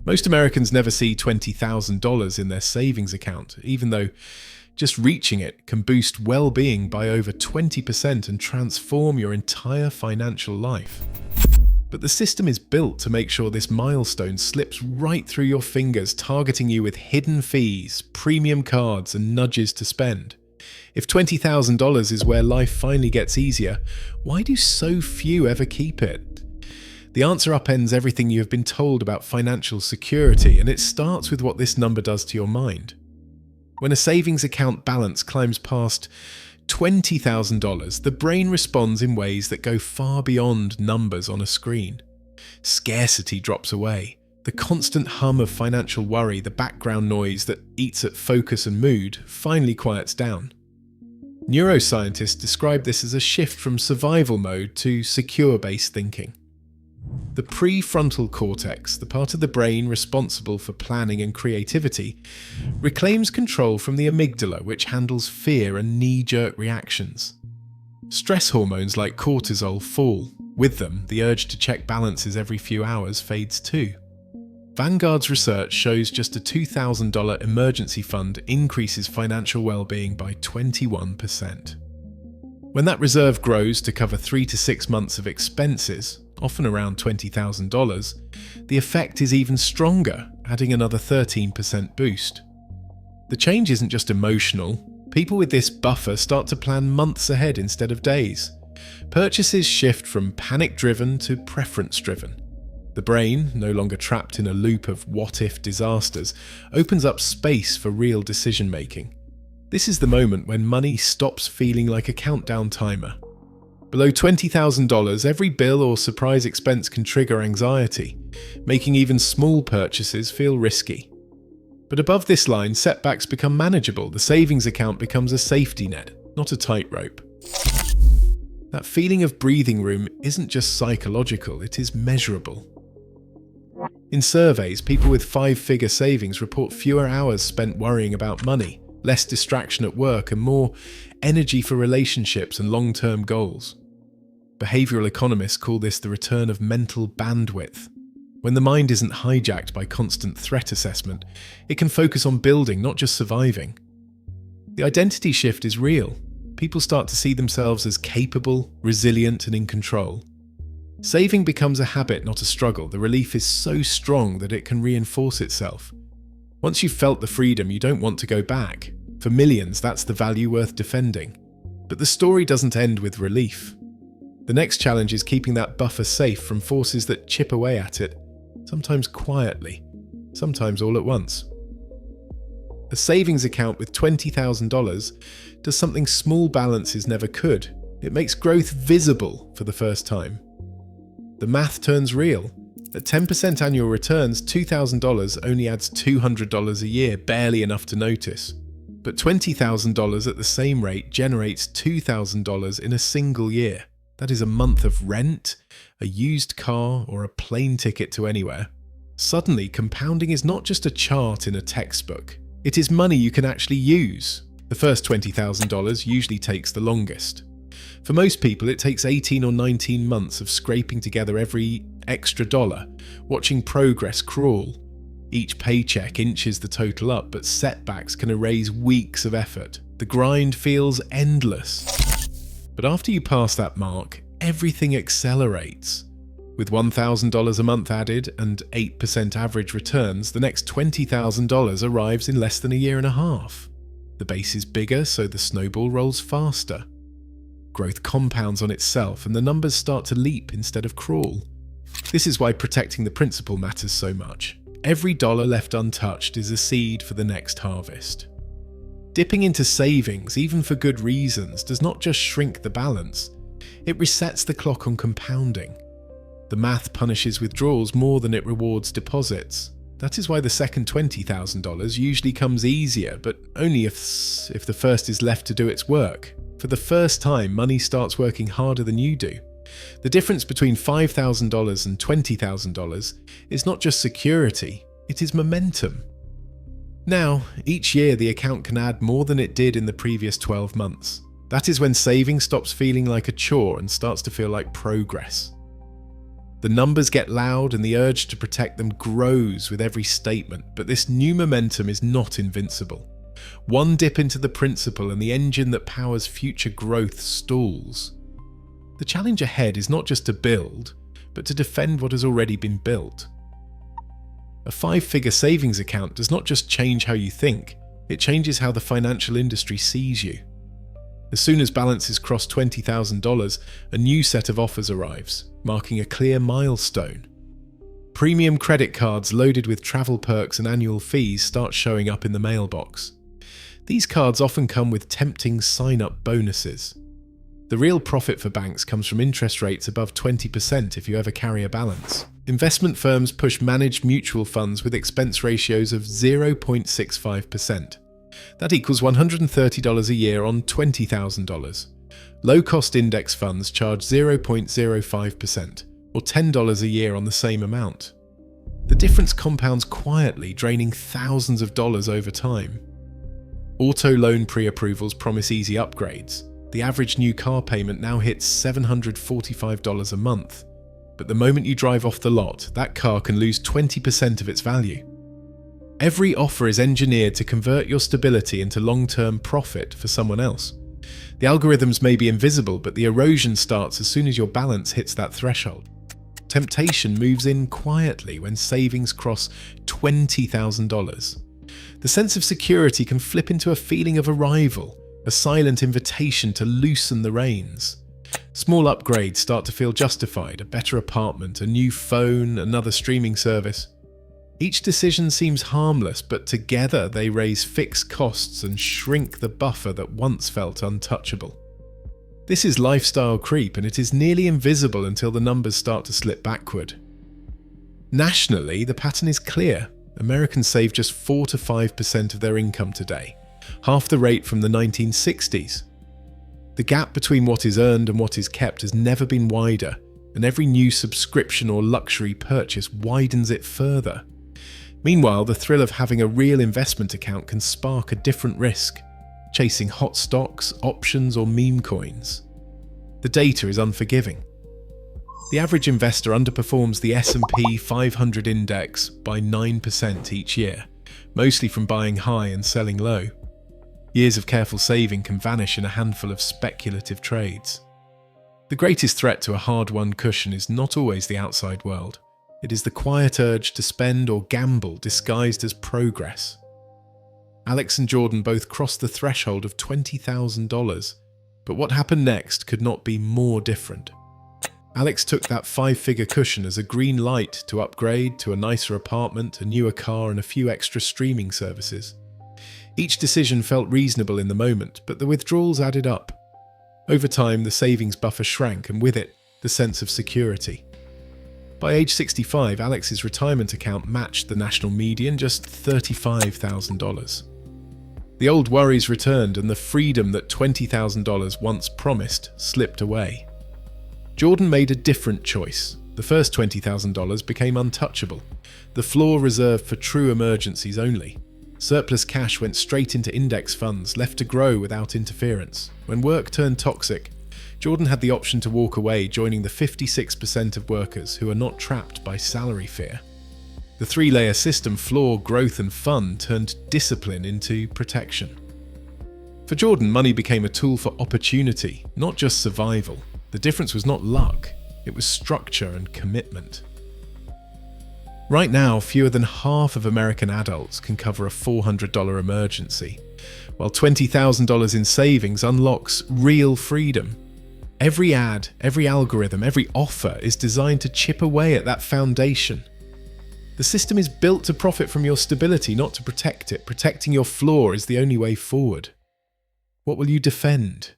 Most Americans never see $20,000 in their savings account, even though just reaching it can boost well-being by over 20% and transform your entire financial life. But the system is built to make sure this milestone slips right through your fingers, targeting you with hidden fees, premium cards, and nudges to spend. If $20,000 is where life finally gets easier, why do so few ever keep it? The answer upends everything you have been told about financial security, and it starts with what this number does to your mind. When a savings account balance climbs past $20,000, the brain responds in ways that go far beyond numbers on a screen. Scarcity drops away. The constant hum of financial worry, the background noise that eats at focus and mood, finally quiets down. Neuroscientists describe this as a shift from survival mode to secure-based thinking. The prefrontal cortex, the part of the brain responsible for planning and creativity, reclaims control from the amygdala, which handles fear and knee-jerk reactions. Stress hormones like cortisol fall. With them, the urge to check balances every few hours fades too. Vanguard's research shows just a $2,000 emergency fund increases financial well-being by 21%. When that reserve grows to cover 3 to 6 months of expenses, often around $20,000, the effect is even stronger, adding another 13% boost. The change isn't just emotional. People with this buffer start to plan months ahead instead of days. Purchases shift from panic-driven to preference-driven. The brain, no longer trapped in a loop of what-if disasters, opens up space for real decision-making. This is the moment when money stops feeling like a countdown timer. Below $20,000, every bill or surprise expense can trigger anxiety, making even small purchases feel risky. But above this line, setbacks become manageable. The savings account becomes a safety net, not a tightrope. That feeling of breathing room isn't just psychological, it is measurable. In surveys, people with 5-figure savings report fewer hours spent worrying about money, less distraction at work, and more energy for relationships and long-term goals. Behavioral economists call this the return of mental bandwidth. When the mind isn't hijacked by constant threat assessment, it can focus on building, not just surviving. The identity shift is real. People start to see themselves as capable, resilient, and in control. Saving becomes a habit, not a struggle. The relief is so strong that it can reinforce itself. Once you've felt the freedom, you don't want to go back. For millions, that's the value worth defending. But the story doesn't end with relief. The next challenge is keeping that buffer safe from forces that chip away at it, sometimes quietly, sometimes all at once. A savings account with $20,000 does something small balances never could. It makes growth visible for the first time. The math turns real. At 10% annual returns, $2,000 only adds $200 a year, barely enough to notice. But $20,000 at the same rate generates $2,000 in a single year. That is a month of rent, a used car, or a plane ticket to anywhere. Suddenly, compounding is not just a chart in a textbook. It is money you can actually use. The first $20,000 usually takes the longest. For most people, it takes 18 or 19 months of scraping together every extra dollar, watching progress crawl. Each paycheck inches the total up, but setbacks can erase weeks of effort. The grind feels endless. But after you pass that mark, everything accelerates. With $1,000 a month added and 8% average returns, the next $20,000 arrives in less than a year and a half. The base is bigger, so the snowball rolls faster. Growth compounds on itself, and the numbers start to leap instead of crawl. This is why protecting the principal matters so much. Every dollar left untouched is a seed for the next harvest. Dipping into savings, even for good reasons, does not just shrink the balance. It resets the clock on compounding. The math punishes withdrawals more than it rewards deposits. That is why the second $20,000 usually comes easier, but only if the first is left to do its work. For the first time, money starts working harder than you do. The difference between $5,000 and $20,000 is not just security, it is momentum. Now, each year the account can add more than it did in the previous 12 months. That is when saving stops feeling like a chore and starts to feel like progress. The numbers get loud and the urge to protect them grows with every statement, but this new momentum is not invincible. One dip into the principle and the engine that powers future growth stalls. The challenge ahead is not just to build, but to defend what has already been built. A 5-figure savings account does not just change how you think, it changes how the financial industry sees you. As soon as balances cross $20,000, a new set of offers arrives, marking a clear milestone. Premium credit cards loaded with travel perks and annual fees start showing up in the mailbox. These cards often come with tempting sign-up bonuses. The real profit for banks comes from interest rates above 20% if you ever carry a balance. Investment firms push managed mutual funds with expense ratios of 0.65%. That equals $130 a year on $20,000. Low-cost index funds charge 0.05%, or $10 a year on the same amount. The difference compounds quietly, draining thousands of dollars over time. Auto loan pre-approvals promise easy upgrades. The average new car payment now hits $745 a month. But the moment you drive off the lot, that car can lose 20% of its value. Every offer is engineered to convert your stability into long-term profit for someone else. The algorithms may be invisible, but the erosion starts as soon as your balance hits that threshold. Temptation moves in quietly when savings cross $20,000. The sense of security can flip into a feeling of arrival, a silent invitation to loosen the reins. Small upgrades start to feel justified, a better apartment, a new phone, another streaming service. Each decision seems harmless, but together they raise fixed costs and shrink the buffer that once felt untouchable. This is lifestyle creep, and it is nearly invisible until the numbers start to slip backward. Nationally, the pattern is clear. Americans save just 4 to 5% of their income today, half the rate from the 1960s. The gap between what is earned and what is kept has never been wider, and every new subscription or luxury purchase widens it further. Meanwhile, the thrill of having a real investment account can spark a different risk, chasing hot stocks, options, or meme coins. The data is unforgiving. The average investor underperforms the S&P 500 index by 9% each year, mostly from buying high and selling low. Years of careful saving can vanish in a handful of speculative trades. The greatest threat to a hard-won cushion is not always the outside world. It is the quiet urge to spend or gamble disguised as progress. Alex and Jordan both crossed the threshold of $20,000, but what happened next could not be more different. Alex took that 5-figure cushion as a green light to upgrade to a nicer apartment, a newer car, and a few extra streaming services. Each decision felt reasonable in the moment, but the withdrawals added up. Over time, the savings buffer shrank, and with it, the sense of security. By age 65, Alex's retirement account matched the national median, just $35,000. The old worries returned, and the freedom that $20,000 once promised slipped away. Jordan made a different choice. The first $20,000 became untouchable, the floor reserved for true emergencies only. Surplus cash went straight into index funds, left to grow without interference. When work turned toxic, Jordan had the option to walk away, joining the 56% of workers who are not trapped by salary fear. The 3-layer system, floor, growth, and fun, turned discipline into protection. For Jordan, money became a tool for opportunity, not just survival. The difference was not luck, it was structure and commitment. Right now, fewer than half of American adults can cover a $400 emergency, while $20,000 in savings unlocks real freedom. Every ad, every algorithm, every offer is designed to chip away at that foundation. The system is built to profit from your stability, not to protect it. Protecting your floor is the only way forward. What will you defend?